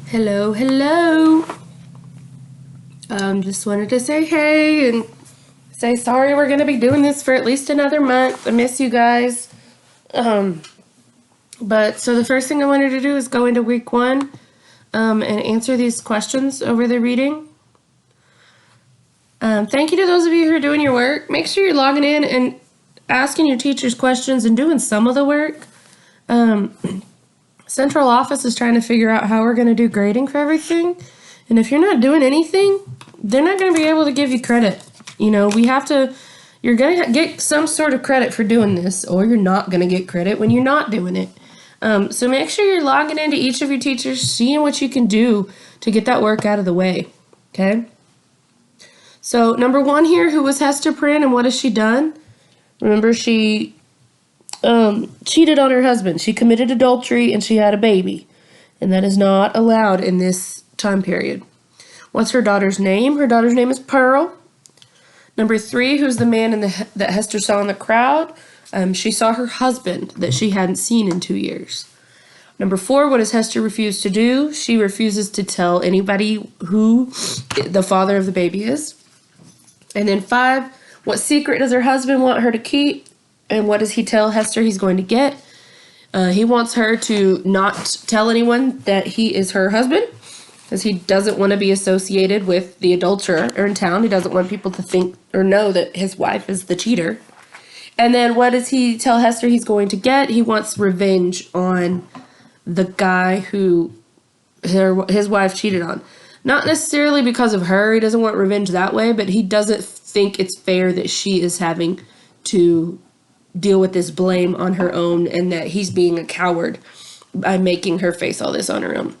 Hello, hello. Just wanted to say hey and say sorry we're going to be doing this for at least another month. I miss you guys. But so the first thing I wanted to do is go into week 1 and answer these questions over the reading. Thank you to those of you who are doing your work. Make sure you're logging in and asking your teachers questions and doing some of the work. Central office is trying to figure out how we're going to do grading for everything. And if you're not doing anything, they're not going to be able to give you credit. You know, you're going to get some sort of credit for doing this, or you're not going to get credit when you're not doing it. So make sure you're logging into each of your teachers, seeing what you can do to get that work out of the way. Okay? So number 1 here, who was Hester Prynne and what has she done? Remember, she cheated on her husband. She committed adultery and she had a baby. And that is not allowed in this time period. What's her daughter's name? Her daughter's name is Pearl. Number 3, who's the man that Hester saw in the crowd? She saw her husband that she hadn't seen in 2 years. Number 4, what does Hester refuse to do? She refuses to tell anybody who the father of the baby is. And then 5, what secret does her husband want her to keep? And what does he tell Hester he's going to get? He wants her to not tell anyone that he is her husband, because he doesn't want to be associated with the adulterer in town. He doesn't want people to think or know that his wife is the cheater. And then what does he tell Hester he's going to get? He wants revenge on the guy who his wife cheated on. Not necessarily because of her. He doesn't want revenge that way, but he doesn't think it's fair that she is having to deal with this blame on her own, and that he's being a coward by making her face all this on her own.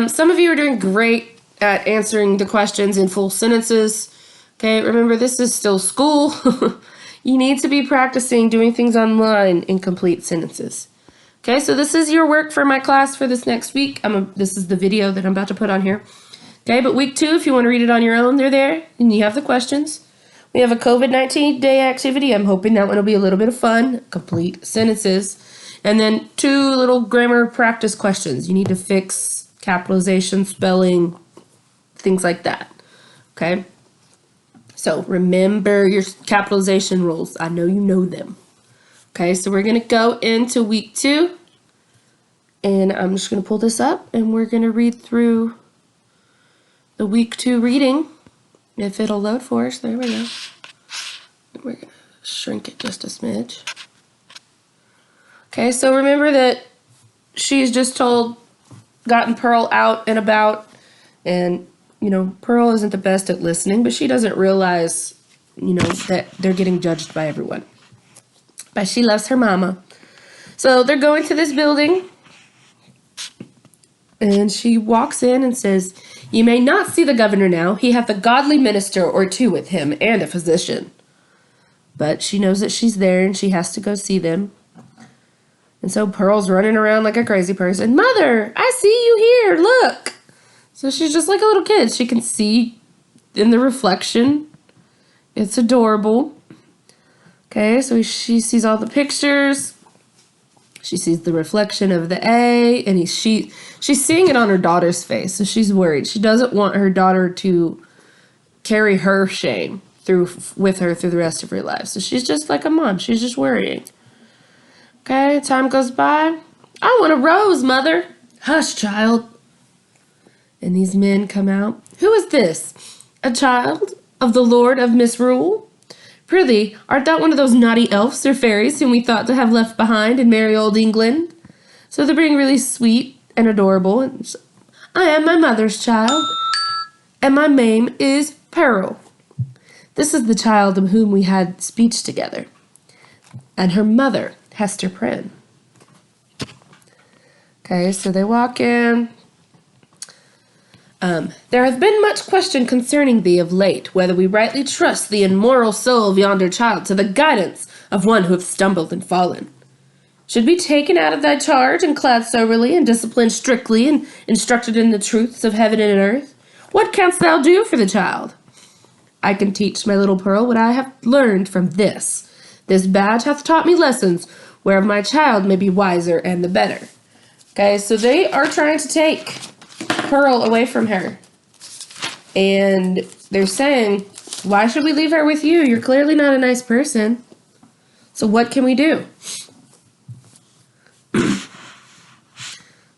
Some of you are doing great at answering the questions in full sentences. Okay, remember, this is still school. You need to be practicing doing things online in complete sentences. Okay, so this is your work for my class for this next week. This is the video that I'm about to put on here. Okay, but week 2, if you want to read it on your own, they're there, and you have the questions. We have a COVID-19 day activity. I'm hoping that one will be a little bit of fun. Complete sentences. And then 2 little grammar practice questions. You need to fix capitalization, spelling, things like that. Okay? So remember your capitalization rules. I know you know them. Okay, so we're going to go into week 2. And I'm just going to pull this up, and we're going to read through the week 2 reading. If it'll load for us, there we go. We're going to shrink it just a smidge. Okay, so remember that she's just gotten Pearl out and about, and, you know, Pearl isn't the best at listening, but she doesn't realize, you know, that they're getting judged by everyone. But she loves her mama. So they're going to this building, and she walks in and says, "You may not see the governor now. He hath a godly minister or 2 with him, and a physician." But she knows that she's there, and she has to go see them. And so Pearl's running around like a crazy person. "Mother, I see you here. Look." So she's just like a little kid. She can see in the reflection. It's adorable. Okay, so she sees all the pictures. She sees the reflection of the A, and she's seeing it on her daughter's face, so she's worried. She doesn't want her daughter to carry her shame with her through the rest of her life. So she's just like a mom. She's just worrying. Okay, time goes by. "I want a rose, Mother." "Hush, child." And these men come out. "Who is this? A child of the Lord of Misrule? Prithee, art thou one of those naughty elves or fairies whom we thought to have left behind in merry old England?" So they're being really sweet and adorable. And "I am my mother's child, and my name is Pearl. This is the child of whom we had speech together, and her mother, Hester Prynne." Okay, so they walk in. "There hath been much question concerning thee of late, whether we rightly trust the immoral soul of yonder child to the guidance of one who hath stumbled and fallen. Should be taken out of thy charge, and clad soberly, and disciplined strictly, and instructed in the truths of heaven and earth. What canst thou do for the child?" "I can teach my little Pearl what I have learned from this. This badge hath taught me lessons, whereof my child may be wiser and the better." Okay, so they are trying to take Pearl away from her. And they're saying, why should we leave her with you? You're clearly not a nice person. So what can we do?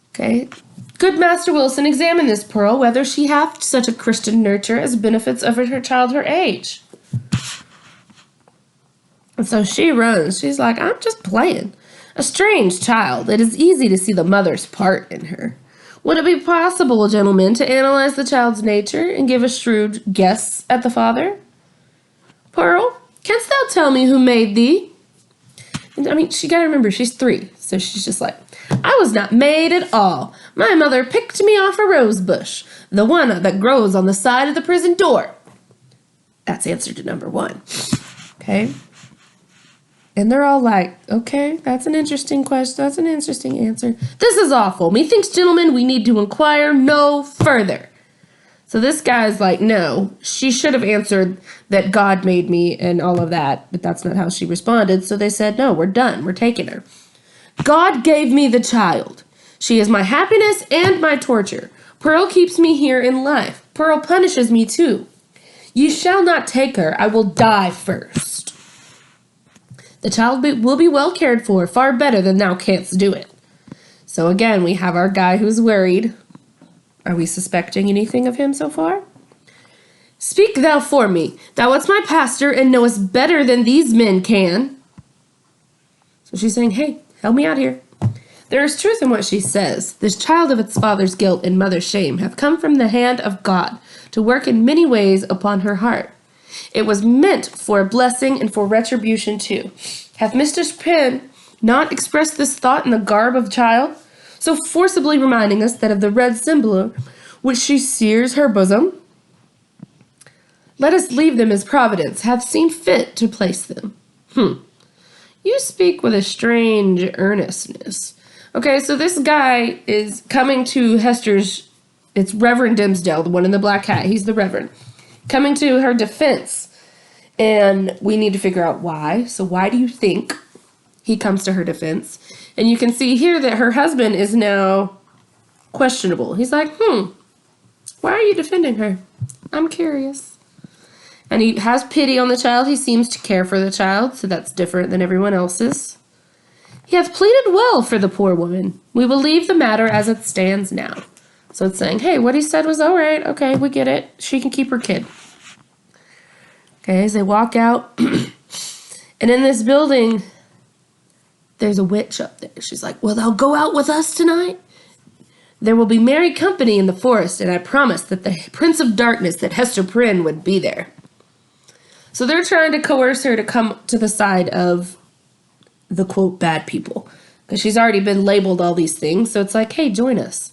Okay. Good Master Wilson, examine this Pearl, whether she hath such a Christian nurture as benefits of her child her age. And so she runs. She's like, I'm just playing. A strange child. It is easy to see the mother's part in her. Would it be possible, gentlemen, to analyze the child's nature and give a shrewd guess at the father? Pearl, canst thou tell me who made thee? And, I mean, she gotta remember, she's 3. So she's just like, I was not made at all. My mother picked me off a rose bush, the one that grows on the side of the prison door. That's answer to number 1. Okay. And they're all like, okay, that's an interesting question. That's an interesting answer. This is awful. Methinks, gentlemen, we need to inquire no further. So this guy's like, no, she should have answered that God made me and all of that, but that's not how she responded. So they said, no, we're done. We're taking her. God gave me the child. She is my happiness and my torture. Pearl keeps me here in life. Pearl punishes me too. You shall not take her. I will die first. The child will be well cared for, far better than thou canst do it. So again, we have our guy who's worried. Are we suspecting anything of him so far? Speak thou for me. Thou art my pastor and knowest better than these men can. So she's saying, hey, help me out here. There is truth in what she says. This child of its father's guilt and mother's shame hath come from the hand of God to work in many ways upon her heart. It was meant for a blessing and for retribution too. Hath Mistress Prynne not expressed this thought in the garb of a child, so forcibly reminding us that of the red symbol which she sears her bosom? Let us leave them as Providence hath seen fit to place them. You speak with a strange earnestness. Okay, so this guy is coming to Hester's, it's Reverend Dimsdale, the one in the black hat. He's the Reverend. Coming to her defense. And we need to figure out why. So why do you think he comes to her defense? And you can see here that her husband is now questionable. He's like, why are you defending her? I'm curious. And he has pity on the child. He seems to care for the child, so that's different than everyone else's. He hath pleaded well for the poor woman. We will leave the matter as it stands now. So it's saying, hey, what he said was all right. Okay, we get it. She can keep her kid. Okay, as they walk out. And in this building, there's a witch up there. She's like, well, thou go out with us tonight? There will be merry company in the forest, and I promised that the Prince of Darkness, that Hester Prynne, would be there. So they're trying to coerce her to come to the side of the, quote, bad people. Because she's already been labeled all these things. So it's like, hey, join us.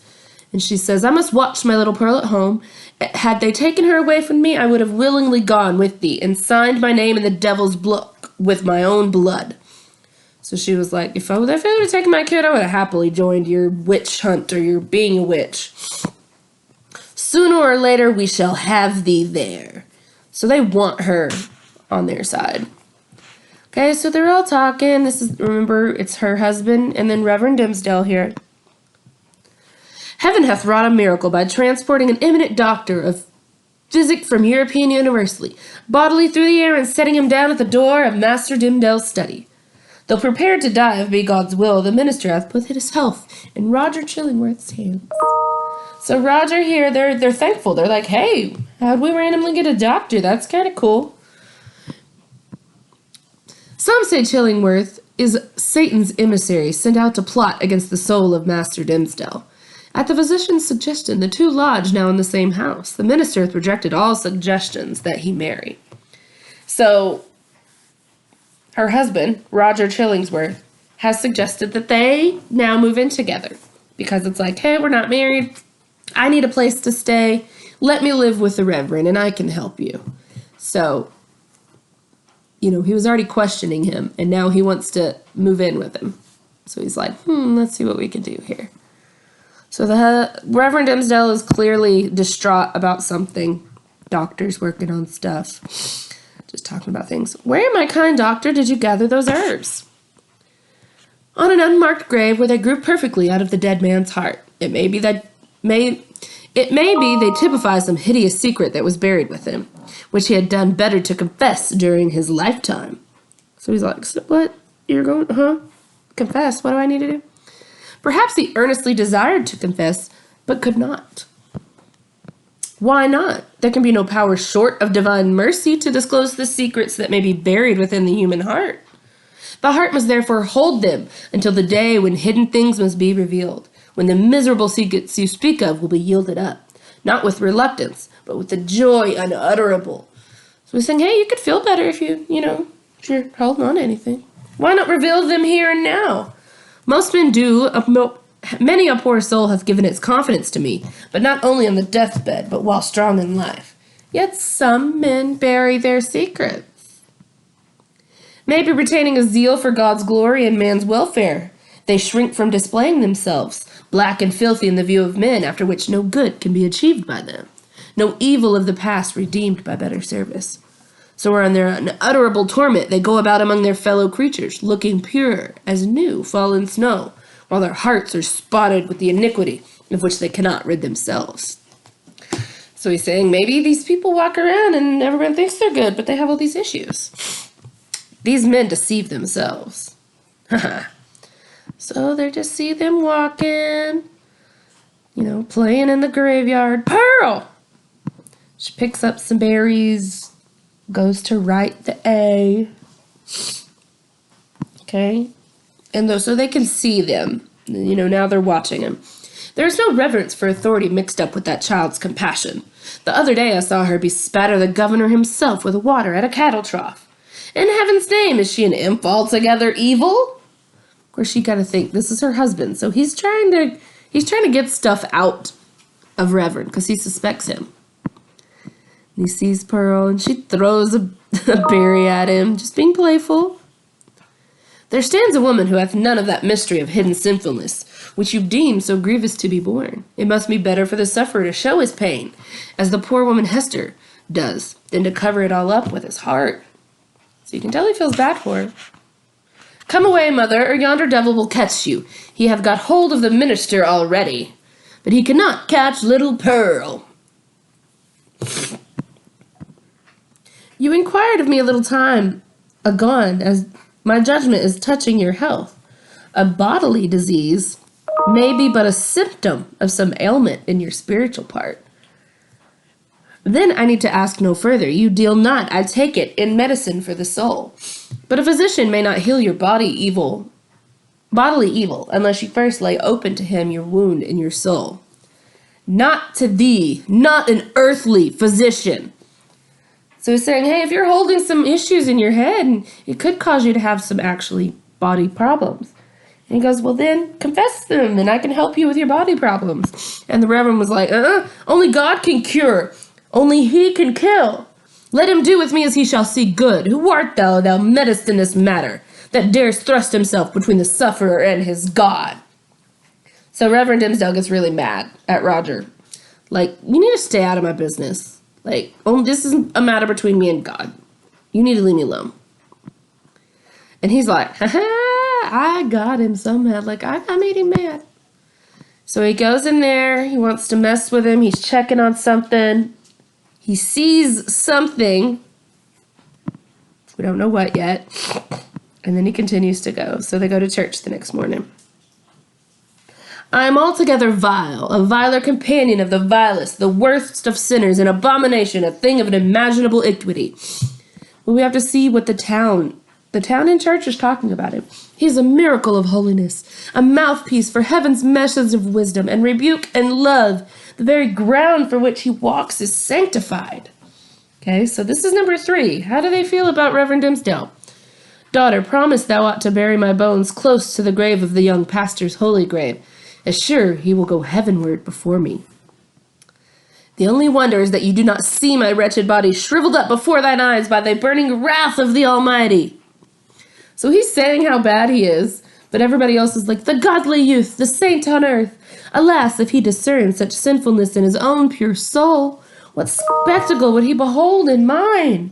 And she says, I must watch my little Pearl at home. Had they taken her away from me, I would have willingly gone with thee and signed my name in the devil's book with my own blood. So she was like, if I would have taken my kid, I would have happily joined your witch hunt or your being a witch. Sooner or later, we shall have thee there. So they want her on their side. Okay, so they're all talking. This is, remember, it's her husband and then Reverend Dimsdale here. Heaven hath wrought a miracle by transporting an eminent doctor of physic from European University bodily through the air and setting him down at the door of Master Dimsdale's study. Though prepared to die if be God's will, the minister hath put his health in Roger Chillingworth's hands. So Roger here, they're thankful. They're like, hey, how'd we randomly get a doctor? That's kind of cool. Some say Chillingworth is Satan's emissary sent out to plot against the soul of Master Dimsdale. At the physician's suggestion, the two lodge now in the same house. The minister hath rejected all suggestions that he marry. So her husband, Roger Chillingsworth, has suggested that they now move in together. Because it's like, hey, we're not married. I need a place to stay. Let me live with the Reverend and I can help you. So, you know, he was already questioning him and now he wants to move in with him. So he's like, let's see what we can do here. So the Reverend Dimsdale is clearly distraught about something. Doctor's working on stuff. Just talking about things. Where, my kind doctor, did you gather those herbs? On an unmarked grave where they grew perfectly out of the dead man's heart. It may It may be they typify some hideous secret that was buried with him, which he had done better to confess during his lifetime. So he's like, so what? You're going, confess? What do I need to do? Perhaps he earnestly desired to confess, but could not. Why not? There can be no power short of divine mercy to disclose the secrets that may be buried within the human heart. The heart must therefore hold them until the day when hidden things must be revealed, when the miserable secrets you speak of will be yielded up, not with reluctance, but with the joy unutterable. So he's saying, hey, you could feel better if if you're holding on to anything. Why not reveal them here and now? Most men do. Many a poor soul hath given its confidence to me, but not only on the deathbed, but while strong in life. Yet some men bury their secrets. Maybe retaining a zeal for God's glory and man's welfare, they shrink from displaying themselves, black and filthy in the view of men, after which no good can be achieved by them, no evil of the past redeemed by better service. So in their unutterable torment, they go about among their fellow creatures, looking pure as new fallen snow, while their hearts are spotted with the iniquity of which they cannot rid themselves. So he's saying maybe these people walk around and everyone thinks they're good, but they have all these issues. These men deceive themselves. So they just see them walking, playing in the graveyard. Pearl! She picks up some berries, goes to write the A. Okay? And so they can see them. Now they're watching him. There's no reverence for authority mixed up with that child's compassion. The other day I saw her bespatter the governor himself with water at a cattle trough. In heaven's name, is she an imp altogether evil? Of course, you gotta think, this is her husband, so he's trying to get stuff out of Reverend, because he suspects him. And he sees Pearl, and she throws a berry at him, just being playful. There stands a woman who hath none of that mystery of hidden sinfulness, which you deem so grievous to be borne. It must be better for the sufferer to show his pain, as the poor woman Hester does, than to cover it all up with his heart. So you can tell he feels bad for her. Come away, mother, or yonder devil will catch you. He hath got hold of the minister already, but he cannot catch little Pearl. You inquired of me a little time agone, as my judgment is touching your health. A bodily disease may be but a symptom of some ailment in your spiritual part. Then I need to ask no further. You deal not, I take it, in medicine for the soul. But a physician may not heal your bodily evil, unless you first lay open to him your wound in your soul. Not to thee, not an earthly physician. So he's saying, hey, if you're holding some issues in your head, it could cause you to have some actually body problems. And he goes, well then, confess them, and I can help you with your body problems. And the Reverend was like, only God can cure. Only he can kill. Let him do with me as he shall see good. Who art thou, thou medicinous matter, that dares thrust himself between the sufferer and his God? So Reverend Dimsdale gets really mad at Roger. Like, you need to stay out of my business. Like, this is a matter between me and God. You need to leave me alone. And he's like, I got him so mad. Like, I made him mad. So he goes in there. He wants to mess with him. He's checking on something. He sees something. We don't know what yet. And then he continues to go. So they go to church the next morning. I am altogether vile, a viler companion of the vilest, the worst of sinners, an abomination, a thing of unimaginable iniquity. But we have to see what the town in church is talking about him. He is a miracle of holiness, a mouthpiece for heaven's message of wisdom and rebuke and love. The very ground for which he walks is sanctified. Okay, so this is number 3. How do they feel about Reverend Dimsdale? Daughter, promise thou ought to bury my bones close to the grave of the young pastor's holy grave, as sure he will go heavenward before me. The only wonder is that you do not see my wretched body shriveled up before thine eyes by the burning wrath of the Almighty. So he's saying how bad he is, but everybody else is like, the godly youth, the saint on earth. Alas, if he discerns such sinfulness in his own pure soul, what spectacle would he behold in mine?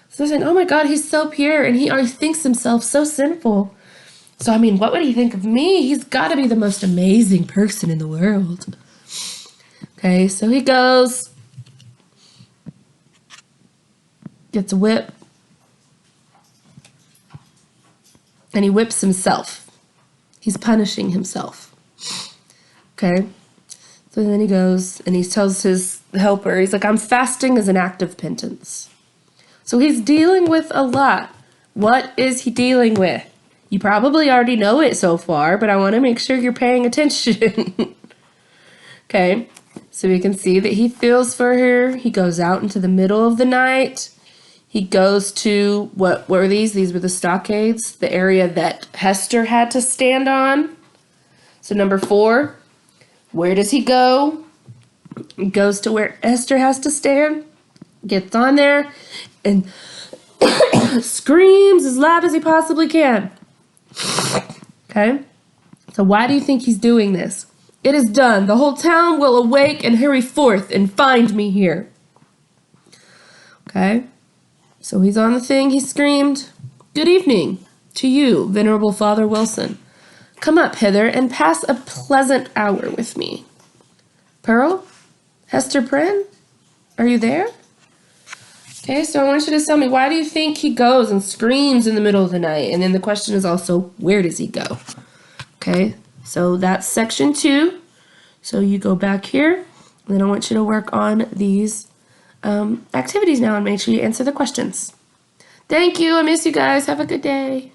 So they're saying, oh my God, he's so pure, and he thinks himself so sinful. So, what would he think of me? He's got to be the most amazing person in the world. Okay, so he goes, gets a whip, and he whips himself. He's punishing himself. Okay, so then he goes and he tells his helper, he's like, I'm fasting as an act of penance. So he's dealing with a lot. What is he dealing with? You probably already know it so far, but I want to make sure you're paying attention. Okay, so we can see that he feels for her. He goes out into the middle of the night. He goes to, what were these? These were the stockades, the area that Hester had to stand on. So number 4, where does he go? He goes to where Hester has to stand, gets on there, and screams as loud as he possibly can. Okay? So why do you think he's doing this? It is done. The whole town will awake and hurry forth and find me here. Okay? So he's on the thing. He screamed, Good evening to you, Venerable Father Wilson. Come up hither and pass a pleasant hour with me. Pearl? Hester Prynne? Are you there? Okay, so I want you to tell me, why do you think he goes and screams in the middle of the night? And then the question is also, where does he go? Okay, so that's section 2. So you go back here, and then I want you to work on these activities now and make sure you answer the questions. Thank you. I miss you guys. Have a good day.